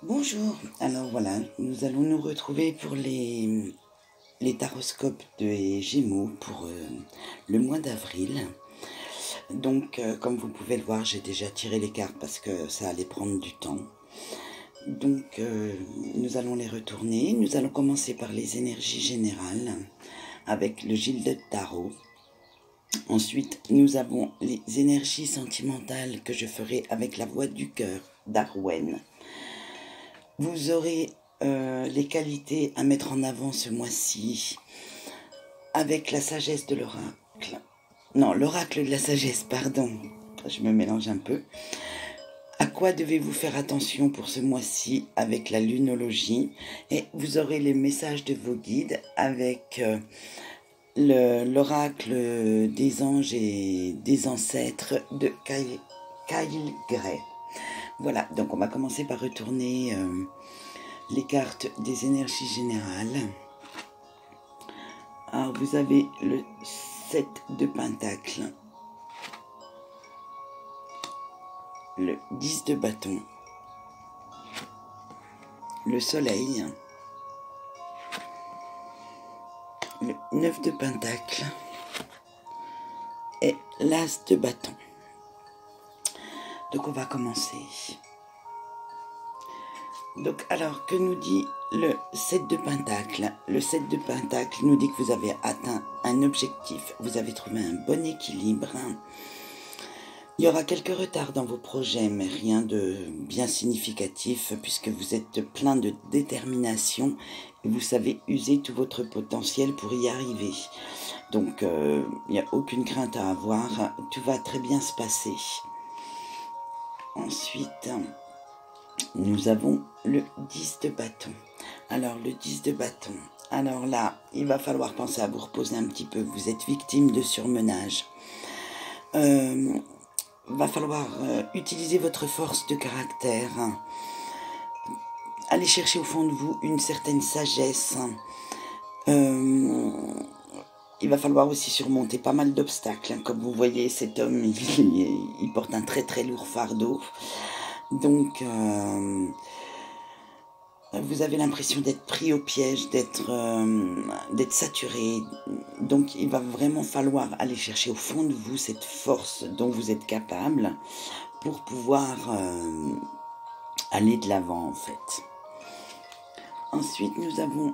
Bonjour, alors voilà, nous allons nous retrouver pour les taroscopes des Gémeaux pour le mois d'avril. Donc, comme vous pouvez le voir, j'ai déjà tiré les cartes parce que ça allait prendre du temps. Donc, nous allons les retourner. Nous allons commencer par les énergies générales avec le Gilde de Tarot. Ensuite, nous avons les énergies sentimentales que je ferai avec la voix du cœur d'Arwen. Vous aurez les qualités à mettre en avant ce mois-ci avec la sagesse de l'oracle. Non, l'oracle de la sagesse, pardon. Je me mélange un peu. À quoi devez-vous faire attention pour ce mois-ci avec la lunologie? Et vous aurez les messages de vos guides avec l'oracle des anges et des ancêtres de Kyle Gray. Voilà, donc on va commencer par retourner les cartes des énergies générales. Alors vous avez le 7 de Pentacle, le 10 de bâton, le soleil, le 9 de Pentacle et l'as de bâton. Donc on va commencer. Donc alors que nous dit le 7 de Pentacle? Le 7 de Pentacle nous dit que vous avez atteint un objectif, vous avez trouvé un bon équilibre. Il y aura quelques retards dans vos projets, mais rien de bien significatif puisque vous êtes plein de détermination et vous savez user tout votre potentiel pour y arriver. Donc il n'y a aucune crainte à avoir, tout va très bien se passer. Ensuite, nous avons le 10 de bâton. Alors le 10 de bâton, alors là, il va falloir penser à vous reposer un petit peu, vous êtes victime de surmenage. Va falloir utiliser votre force de caractère, aller chercher au fond de vous une certaine sagesse. Il va falloir aussi surmonter pas mal d'obstacles. Comme vous voyez, cet homme, il porte un très très lourd fardeau. Donc, vous avez l'impression d'être pris au piège, d'être saturé. Donc il va vraiment falloir aller chercher au fond de vous cette force dont vous êtes capable pour pouvoir aller de l'avant en fait. Ensuite nous avons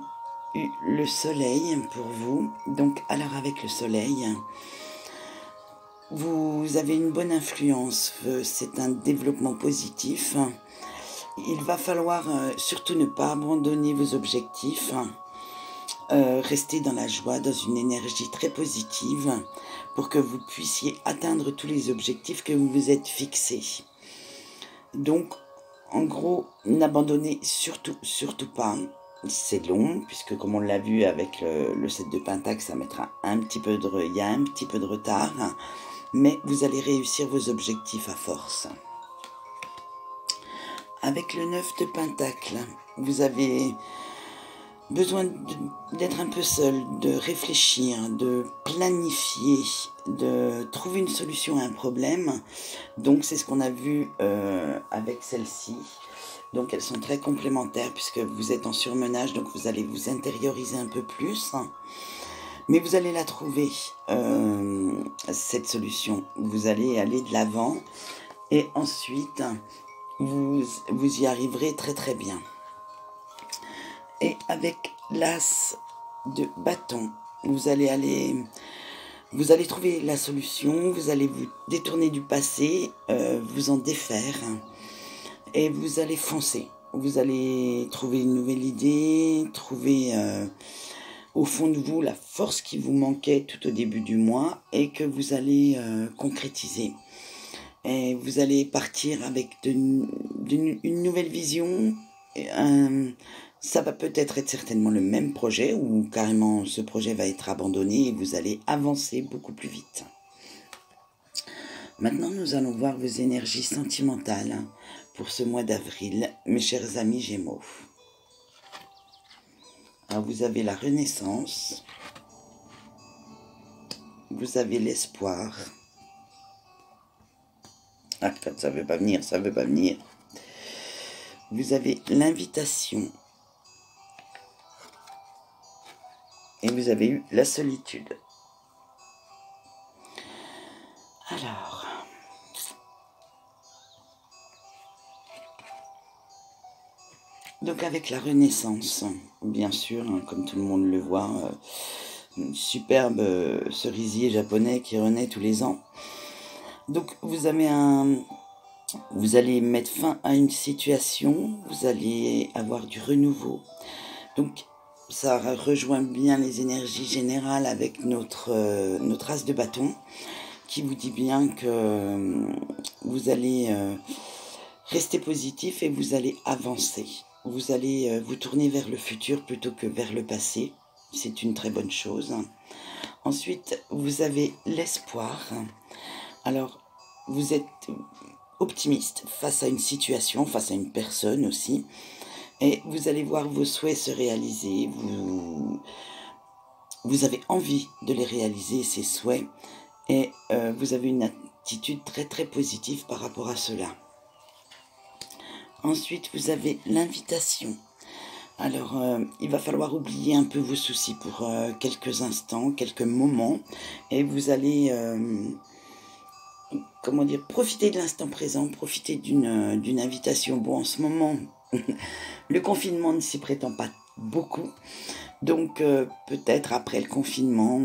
eu le soleil pour vous. Donc alors avec le soleil, vous avez une bonne influence, c'est un développement positif. Il va falloir surtout ne pas abandonner vos objectifs, rester dans la joie, dans une énergie très positive pour que vous puissiez atteindre tous les objectifs que vous vous êtes fixés. Donc, en gros, n'abandonnez surtout pas. C'est long, puisque comme on l'a vu avec le 7 de Pentacle, ça mettra il y a un petit peu de retard, mais vous allez réussir vos objectifs à force. Avec le 9 de Pentacle, vous avez besoin d'être un peu seul, de réfléchir, de planifier, de trouver une solution à un problème. Donc c'est ce qu'on a vu avec celle-ci. Donc elles sont très complémentaires puisque vous êtes en surmenage, donc vous allez vous intérioriser un peu plus. Mais vous allez la trouver, cette solution. Vous allez aller de l'avant et ensuite vous y arriverez très très bien. Et avec l'as de bâton, vous allez trouver la solution, vous allez vous détourner du passé, vous en défaire, et vous allez foncer. Vous allez trouver une nouvelle idée, trouver au fond de vous la force qui vous manquait tout au début du mois et que vous allez concrétiser. Et vous allez partir avec une nouvelle vision, ça va peut-être être certainement le même projet ou carrément ce projet va être abandonné et vous allez avancer beaucoup plus vite. Maintenant, nous allons voir vos énergies sentimentales pour ce mois d'avril, mes chers amis Gémeaux. Alors, vous avez la renaissance, vous avez l'espoir. Ah, quand ça veut pas venir, ça veut pas venir. vous avez l'invitation et vous avez eu la solitude. Alors, donc avec la Renaissance, bien sûr, hein, comme tout le monde le voit, un superbe cerisier japonais qui renaît tous les ans. Donc vous allez mettre fin à une situation, vous allez avoir du renouveau. Donc ça rejoint bien les énergies générales avec notre as de bâton qui vous dit bien que vous allez rester positif et vous allez avancer. Vous allez vous tourner vers le futur plutôt que vers le passé. C'est une très bonne chose. Ensuite, vous avez l'espoir. Alors, vous êtes optimiste face à une situation, face à une personne aussi. Et vous allez voir vos souhaits se réaliser. Vous avez envie de les réaliser, ces souhaits. Et vous avez une attitude très très positive par rapport à cela. Ensuite, vous avez l'invitation. Alors, il va falloir oublier un peu vos soucis pour quelques instants, quelques moments. Et vous allez, profiter de l'instant présent, profiter d'une invitation. Bon, en ce moment, le confinement ne s'y prétend pas beaucoup. Donc, peut-être après le confinement,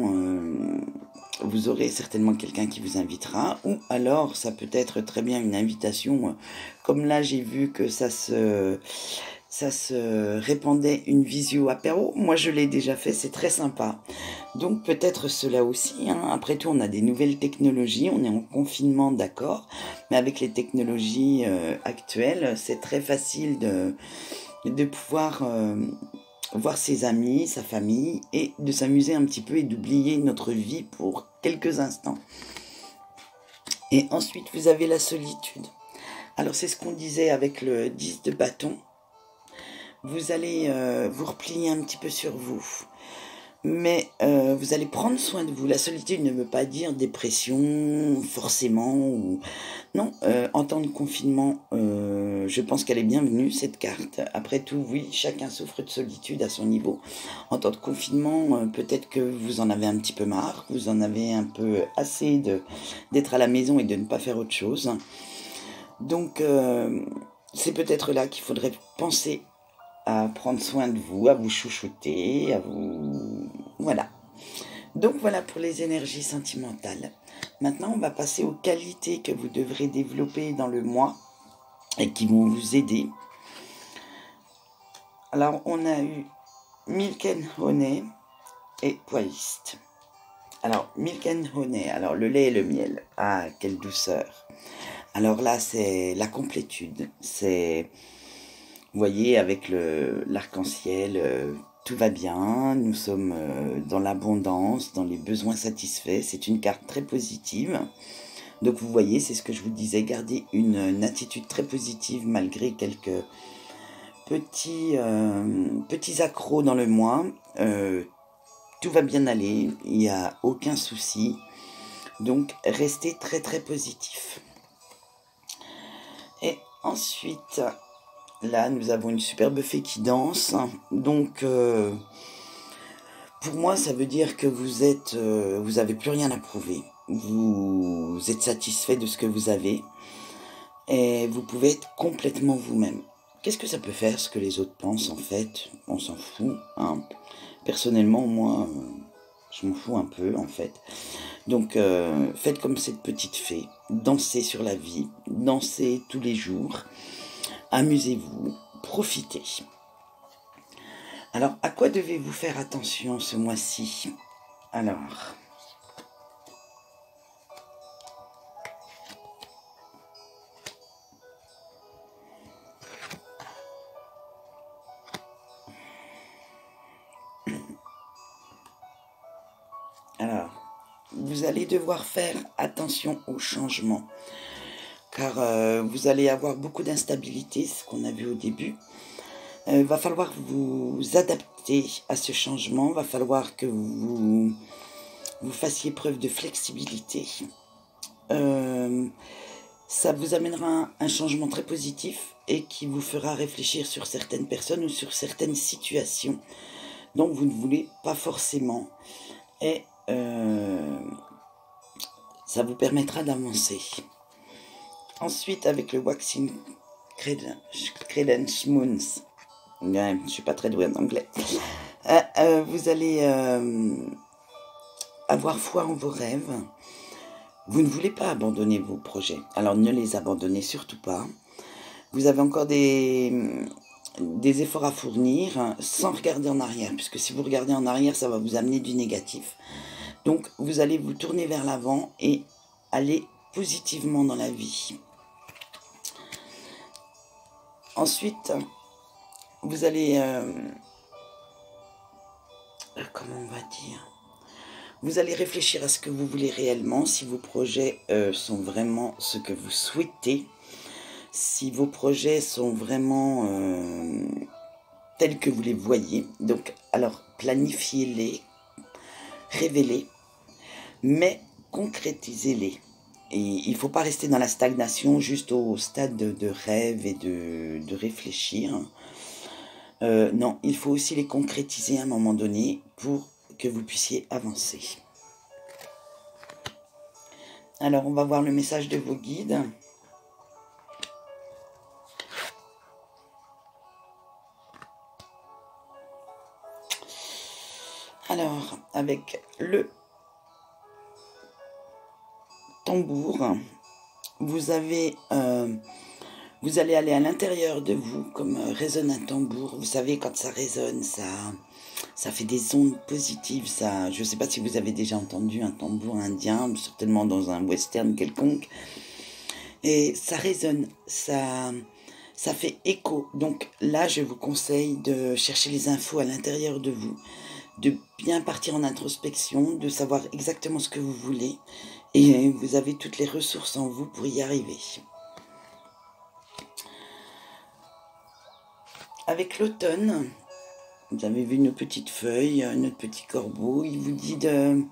vous aurez certainement quelqu'un qui vous invitera, ou alors ça peut être très bien une invitation, comme là j'ai vu que ça se répandait, une visio apéro. Moi je l'ai déjà fait, c'est très sympa. Donc peut-être cela aussi, hein. Après tout on a des nouvelles technologies, on est en confinement d'accord, mais avec les technologies actuelles, c'est très facile de pouvoir voir ses amis, sa famille, et de s'amuser un petit peu et d'oublier notre vie pour quelques instants. Et ensuite, vous avez la solitude. Alors, c'est ce qu'on disait avec le 10 de bâton. Vous allez vous replier un petit peu sur vous. Mais vous allez prendre soin de vous. La solitude ne veut pas dire dépression, forcément. Non, en temps de confinement, je pense qu'elle est bienvenue, cette carte. Après tout, oui, chacun souffre de solitude à son niveau. En temps de confinement, peut-être que vous en avez un petit peu marre, vous en avez un peu assez d'être à la maison et de ne pas faire autre chose. Donc, c'est peut-être là qu'il faudrait penser à prendre soin de vous, à vous chouchouter, à vous... Voilà. Donc voilà pour les énergies sentimentales. Maintenant, on va passer aux qualités que vous devrez développer dans le mois et qui vont vous aider. Alors, on a eu Milk & Honey et Poiliste. Alors, Milk & Honey, alors le lait et le miel. Ah, quelle douceur. Alors là, c'est la complétude. C'est... Vous voyez, avec l'arc-en-ciel, tout va bien, nous sommes dans l'abondance, dans les besoins satisfaits. C'est une carte très positive. Donc vous voyez, c'est ce que je vous disais, gardez une attitude très positive malgré quelques petits accros dans le mois. Tout va bien aller, il n'y a aucun souci. Donc restez très très positif. Et ensuite... Là, nous avons une superbe fée qui danse. Donc, pour moi, ça veut dire que vous avez plus rien à prouver. Vous êtes satisfait de ce que vous avez. Et vous pouvez être complètement vous-même. Qu'est-ce que ça peut faire, ce que les autres pensent, en fait? On s'en fout, hein. Personnellement, moi, je m'en fous un peu, en fait. Donc, faites comme cette petite fée. Dansez sur la vie. Dansez tous les jours. Amusez-vous, profitez. Alors, à quoi devez-vous faire attention ce mois-ci? Alors, vous allez devoir faire attention au changement, car vous allez avoir beaucoup d'instabilité, ce qu'on a vu au début. Va falloir vous adapter à ce changement, va falloir que vous fassiez preuve de flexibilité. Ça vous amènera un changement très positif et qui vous fera réfléchir sur certaines personnes ou sur certaines situations dont vous ne voulez pas forcément. Et ça vous permettra d'avancer. Ensuite, avec le Waxing Credence Moons, ouais, je suis pas très douée en anglais, vous allez avoir foi en vos rêves. Vous ne voulez pas abandonner vos projets, alors ne les abandonnez surtout pas. Vous avez encore des efforts à fournir sans regarder en arrière, puisque si vous regardez en arrière, ça va vous amener du négatif. Donc vous allez vous tourner vers l'avant et aller positivement dans la vie. Ensuite, vous allez, comment on va dire, vous allez réfléchir à ce que vous voulez réellement, si vos projets sont vraiment ce que vous souhaitez, si vos projets sont vraiment tels que vous les voyez. Donc, alors, planifiez-les, rêvez-les, mais concrétisez-les. Et il ne faut pas rester dans la stagnation, juste au stade de rêve et de réfléchir. Non, il faut aussi les concrétiser à un moment donné pour que vous puissiez avancer. Alors, on va voir le message de vos guides. Alors, avec le tambour, vous allez aller à l'intérieur de vous comme résonne un tambour. Vous savez, quand ça résonne, ça fait des ondes positives. Ça, je ne sais pas si vous avez déjà entendu un tambour indien, certainement dans un western quelconque. Et ça résonne, ça fait écho. Donc là, je vous conseille de chercher les infos à l'intérieur de vous, de bien partir en introspection, de savoir exactement ce que vous voulez. Et vous avez toutes les ressources en vous pour y arriver. Avec l'automne, vous avez vu nos petites feuilles, notre petit corbeau, il vous dit de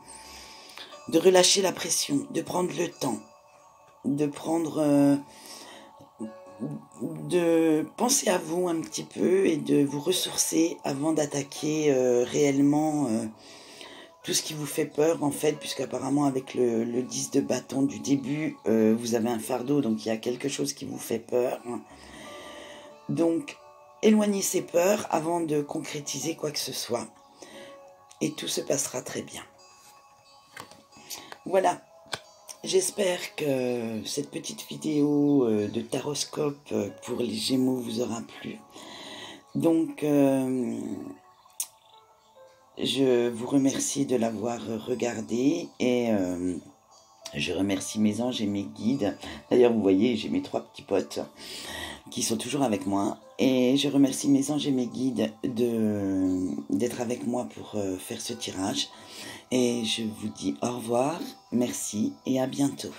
relâcher la pression, de prendre le temps, de penser à vous un petit peu et de vous ressourcer avant d'attaquer réellement tout ce qui vous fait peur en fait, puisqu'apparemment avec le 10 de bâton du début, vous avez un fardeau, donc il y a quelque chose qui vous fait peur. Donc, éloignez ces peurs avant de concrétiser quoi que ce soit. Et tout se passera très bien. Voilà. J'espère que cette petite vidéo de taroscope pour les Gémeaux vous aura plu. Donc, je vous remercie de l'avoir regardé et je remercie mes anges et mes guides. D'ailleurs, vous voyez, j'ai mes 3 petits potes qui sont toujours avec moi. Et je remercie mes anges et mes guides d'être avec moi pour faire ce tirage. Et je vous dis au revoir, merci et à bientôt.